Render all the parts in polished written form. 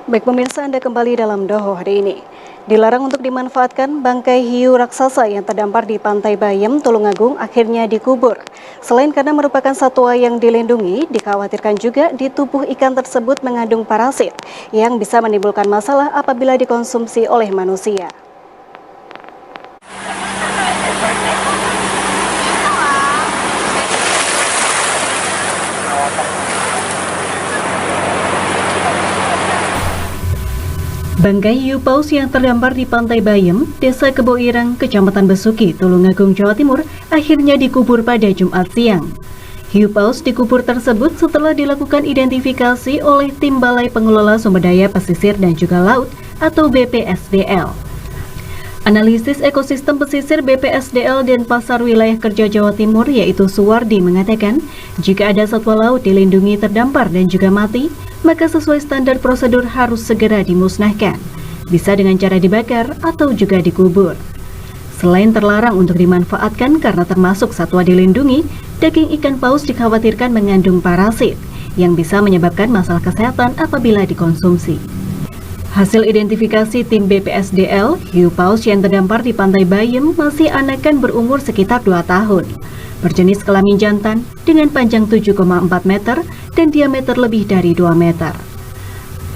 Baik pemirsa, Anda kembali dalam Doho hari ini. Dilarang untuk dimanfaatkan, bangkai hiu raksasa yang terdampar di Pantai Bayem, Tulungagung akhirnya dikubur. Selain karena merupakan satwa yang dilindungi, dikhawatirkan juga di tubuh ikan tersebut mengandung parasit yang bisa menimbulkan masalah apabila dikonsumsi oleh manusia. Bangkai hiu paus yang terdampar di Pantai Bayem, Desa Keboirang, Kecamatan Besuki, Tulungagung, Jawa Timur, akhirnya dikubur pada Jumat siang. Hiu paus dikubur tersebut setelah dilakukan identifikasi oleh Tim Balai Pengelola Sumber Daya Pesisir dan juga Laut atau BPSDL. Analisis Ekosistem Pesisir BPSDL Denpasar Wilayah Kerja Jawa Timur yaitu Suwardi mengatakan, jika ada satwa laut dilindungi terdampar dan juga mati, maka sesuai standar prosedur harus segera dimusnahkan, bisa dengan cara dibakar atau juga dikubur. Selain terlarang untuk dimanfaatkan karena termasuk satwa dilindungi, daging ikan paus dikhawatirkan mengandung parasit yang bisa menyebabkan masalah kesehatan apabila dikonsumsi. Hasil identifikasi tim BPSDL, hiu paus yang terdampar di Pantai Bayem masih anakan berumur sekitar 2 tahun. Berjenis kelamin jantan dengan panjang 7,4 meter dan diameter lebih dari 2 meter.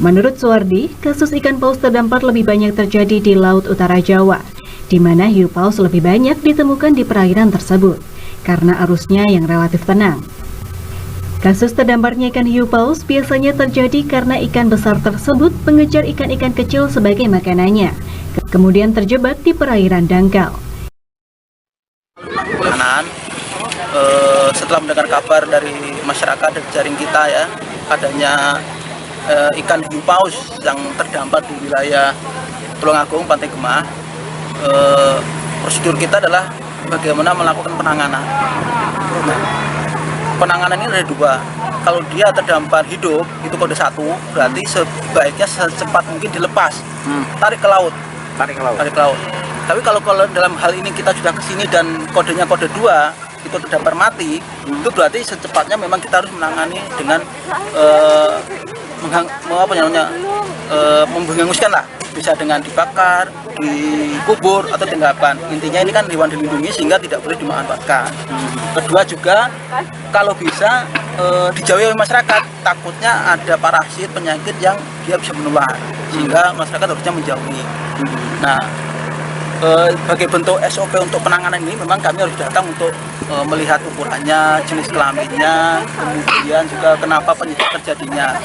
Menurut Suwardi, kasus ikan paus terdampar lebih banyak terjadi di Laut Utara Jawa, di mana hiu paus lebih banyak ditemukan di perairan tersebut, karena arusnya yang relatif tenang. Kasus terdamparnya ikan hiu paus biasanya terjadi karena ikan besar tersebut mengejar ikan-ikan kecil sebagai makanannya, kemudian terjebak di perairan dangkal. Setelah mendengar kabar dari masyarakat dan jaring kita ya, adanya ikan hiu paus yang terdampar di wilayah Tulungagung, Pantai Gemah, prosedur kita adalah bagaimana melakukan penanganan. Penanganan ini ada 2. Kalau dia terdampar hidup, itu kode 1, berarti sebaiknya secepat mungkin dilepas, tarik ke laut. Tapi kalau dalam hal ini kita sudah kesini dan kodenya kode 2, itu terdampar mati, itu berarti secepatnya memang kita harus menangani dengan menghanguskan lah, bisa dengan dibakar, dikubur atau tanggapan. Intinya ini kan hewan dilindungi sehingga tidak boleh dimanfaatkan. Kedua juga kalau bisa dijauhi oleh masyarakat, takutnya ada parasit penyakit yang dia bisa menular, sehingga masyarakat harusnya menjauhi. Nah, sebagai bentuk SOP untuk penanganan ini memang kami harus datang untuk melihat ukurannya, jenis kelaminnya, kemudian juga kenapa penyakit terjadinya.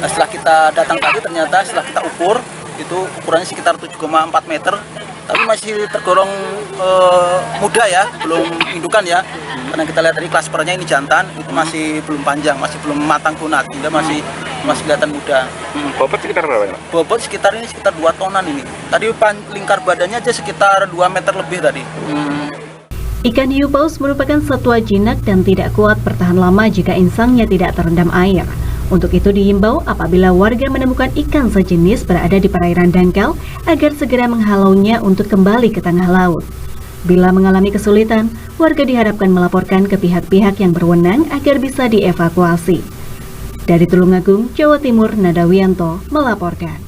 Nah, setelah kita datang tadi ternyata setelah kita ukur itu ukurannya sekitar 7,4 meter, tapi masih tergolong muda ya, belum indukan ya. Karena kita lihat tadi klaspernya ini jantan, itu masih belum panjang, masih belum matang kunat, hingga masih kelihatan muda. Bobot sekitar berapa? Bobot sekitar 2 tonan ini. Tadi lingkar badannya aja sekitar 2 meter lebih tadi. Ikan hiu paus merupakan satwa jinak dan tidak kuat bertahan lama jika insangnya tidak terendam air. Untuk itu dihimbau apabila warga menemukan ikan sejenis berada di perairan dangkal agar segera menghalaunya untuk kembali ke tengah laut. Bila mengalami kesulitan, warga diharapkan melaporkan ke pihak-pihak yang berwenang agar bisa dievakuasi. Dari Tulungagung, Jawa Timur, Nadawianto melaporkan.